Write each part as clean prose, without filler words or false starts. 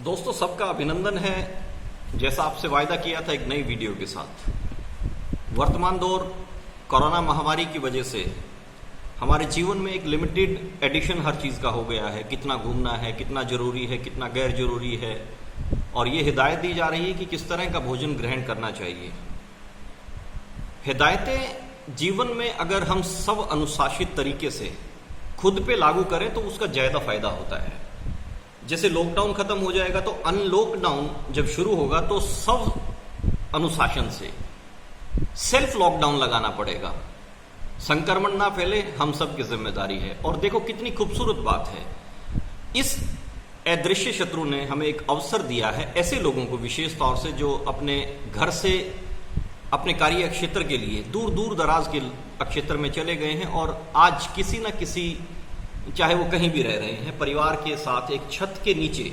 दोस्तों, सबका अभिनंदन है। जैसा आपसे वायदा किया था एक नई वीडियो के साथ। वर्तमान दौर कोरोना महामारी की वजह से हमारे जीवन में एक लिमिटेड एडिशन हर चीज़ का हो गया है। कितना घूमना है, कितना जरूरी है, कितना गैर जरूरी है, और ये हिदायत दी जा रही है कि किस तरह का भोजन ग्रहण करना चाहिए। हिदायतें जीवन में अगर हम सब अनुशासित तरीके से खुद पे लागू करें तो उसका ज़्यादा फायदा होता है। जैसे लॉकडाउन खत्म हो जाएगा तो अनलॉकडाउन जब शुरू होगा तो सब अनुशासन से सेल्फ लॉकडाउन लगाना पड़ेगा। संक्रमण ना फैले, हम सब की जिम्मेदारी है। और देखो कितनी खूबसूरत बात है, इस अदृश्य शत्रु ने हमें एक अवसर दिया है ऐसे लोगों को, विशेष तौर से जो अपने घर से अपने कार्य क्षेत्र के लिए दूर दूर दराज के क्षेत्र में चले गए हैं और आज किसी न किसी, चाहे वो कहीं भी रह रहे हैं, परिवार के साथ एक छत के नीचे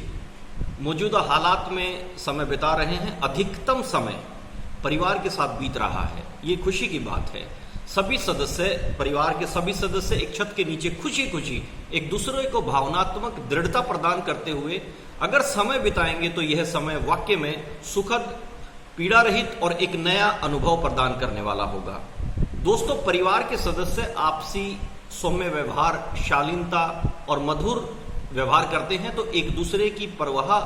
मौजूदा हालात में समय बिता रहे हैं। अधिकतम समय परिवार के साथ बीत रहा है। ये खुशी की बात है। सभी सदस्य, परिवार के सभी सदस्य एक छत के नीचे खुशी खुशी एक दूसरे को भावनात्मक दृढ़ता प्रदान करते हुए अगर समय बिताएंगे तो यह समय वाकई में सुखद, पीड़ा रहित और एक नया अनुभव प्रदान करने वाला होगा। दोस्तों, परिवार के सदस्य आपसी सौम्य व्यवहार, शालीनता और मधुर व्यवहार करते हैं तो एक दूसरे की परवाह,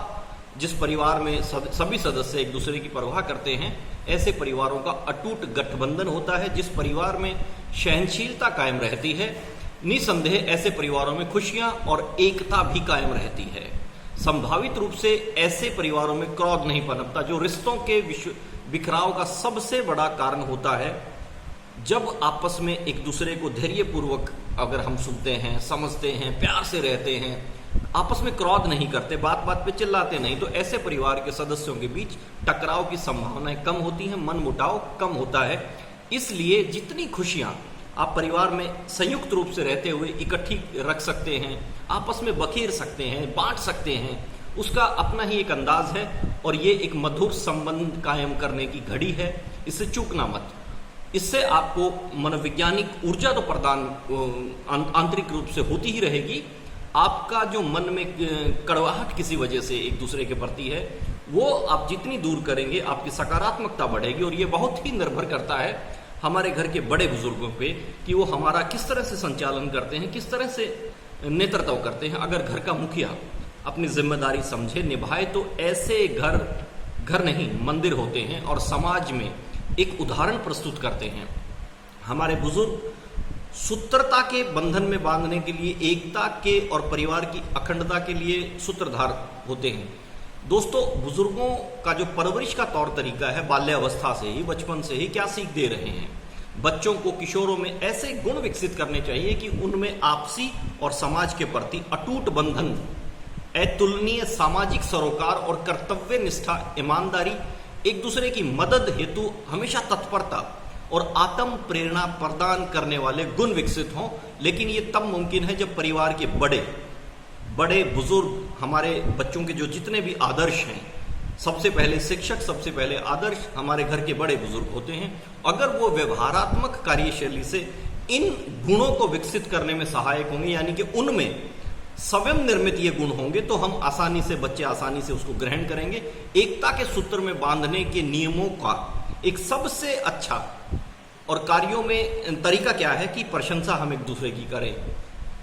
जिस परिवार में सभी सदस्य एक दूसरे की परवाह करते हैं, ऐसे परिवारों का अटूट गठबंधन होता है। जिस परिवार में सहनशीलता कायम रहती है, निसंदेह ऐसे परिवारों में खुशियां और एकता भी कायम रहती है। संभावित रूप से ऐसे परिवारों में क्रोध नहीं पनपता, जो रिश्तों के बिखराव का सबसे बड़ा कारण होता है। जब आपस में एक दूसरे को धैर्यपूर्वक अगर हम सुनते हैं, समझते हैं, प्यार से रहते हैं, आपस में क्रोध नहीं करते, बात बात पे चिल्लाते नहीं, तो ऐसे परिवार के सदस्यों के बीच टकराव की संभावनाएं कम होती हैं, मन मुटाव कम होता है। इसलिए जितनी खुशियां आप परिवार में संयुक्त रूप से रहते हुए इकट्ठी रख सकते हैं, आपस में बखेर सकते हैं, बांट सकते हैं, उसका अपना ही एक अंदाज है और ये एक मधुर संबंध कायम करने की घड़ी है। इससे चूकना मत। इससे आपको मनोवैज्ञानिक ऊर्जा तो प्रदान आंतरिक रूप से होती ही रहेगी। आपका जो मन में कड़वाहट किसी वजह से एक दूसरे के प्रति है, वो आप जितनी दूर करेंगे आपकी सकारात्मकता बढ़ेगी। और ये बहुत ही निर्भर करता है हमारे घर के बड़े बुजुर्गों पे कि वो हमारा किस तरह से संचालन करते हैं, किस तरह से नेतृत्व करते हैं। अगर घर का मुखिया अपनी जिम्मेदारी समझे, निभाए, तो ऐसे घर नहीं मंदिर होते हैं और समाज में एक उदाहरण प्रस्तुत करते हैं। हमारे बुजुर्ग सूत्रता के बंधन में बांधने के लिए, एकता के और परिवार की अखंडता के लिए सूत्रधार होते हैं। दोस्तों, बुजुर्गों का जो परवरिश का तौर तरीका है, बाल्यावस्था से ही, बचपन से ही क्या सीख दे रहे हैं बच्चों को, किशोरों में ऐसे गुण विकसित करने चाहिए कि उनमें आपसी और समाज के प्रति अटूट बंधन, अतुलनीय सामाजिक सरोकार और कर्तव्य निष्ठा, ईमानदारी, एक दूसरे की मदद हेतु हमेशा तत्परता और आत्म प्रेरणा प्रदान करने वाले गुण विकसित हों। लेकिन ये तब मुमकिन है जब परिवार के बड़े बुजुर्ग, हमारे बच्चों के जो जितने भी आदर्श हैं, सबसे पहले शिक्षक, सबसे पहले आदर्श हमारे घर के बड़े बुजुर्ग होते हैं। अगर वो व्यवहारात्मक कार्यशैली से इन गुणों को विकसित करने में सहायक होंगे, यानी कि उनमें स्वयं निर्मित ये गुण होंगे, तो हम आसानी से, बच्चे आसानी से उसको ग्रहण करेंगे। एकता के सूत्र में बांधने के नियमों का एक सबसे अच्छा और कार्यों में तरीका क्या है कि प्रशंसा हम एक दूसरे की करें।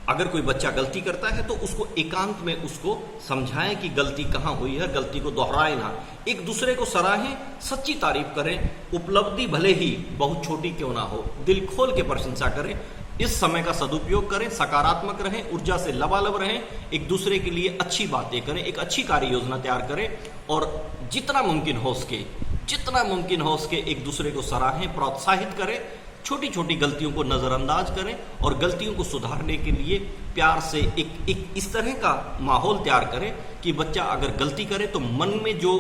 अगर कोई बच्चा गलती करता है तो उसको एकांत में उसको समझाएं कि गलती कहाँ हुई है, गलती को दोहराए ना, एक दूसरे को सराहें, सच्ची तारीफ करें। उपलब्धि भले ही बहुत छोटी क्यों ना हो, दिल खोल के प्रशंसा करें। इस समय का सदुपयोग करें, सकारात्मक रहें, ऊर्जा से लबालब रहें, एक दूसरे के लिए अच्छी बातें करें, एक अच्छी कार्य योजना तैयार करें और जितना मुमकिन हो सके एक दूसरे को सराहें, प्रोत्साहित करें। छोटी छोटी गलतियों को नजरअंदाज करें और गलतियों को सुधारने के लिए प्यार से एक इस तरह का माहौल तैयार करें कि बच्चा अगर गलती करे तो मन में जो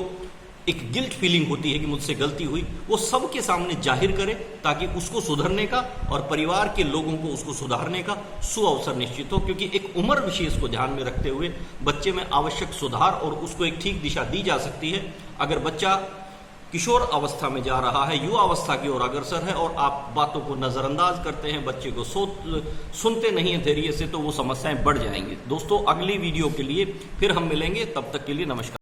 एक गिल्ट फीलिंग होती है कि मुझसे गलती हुई, वो सबके सामने जाहिर करे, ताकि उसको सुधरने का और परिवार के लोगों को उसको सुधारने का सुअवसर निश्चित हो। क्योंकि एक उम्र विशेष को ध्यान में रखते हुए बच्चे में आवश्यक सुधार और उसको एक ठीक दिशा दी जा सकती है। अगर बच्चा किशोर अवस्था में जा रहा है, युवा अवस्था की ओर अग्रसर है और आप बातों को नजरअंदाज करते हैं, बच्चे को सुनते नहीं है धैर्य से, तो वो समस्याएं बढ़ जाएंगी। दोस्तों, अगली वीडियो के लिए फिर हम मिलेंगे, तब तक के लिए नमस्कार।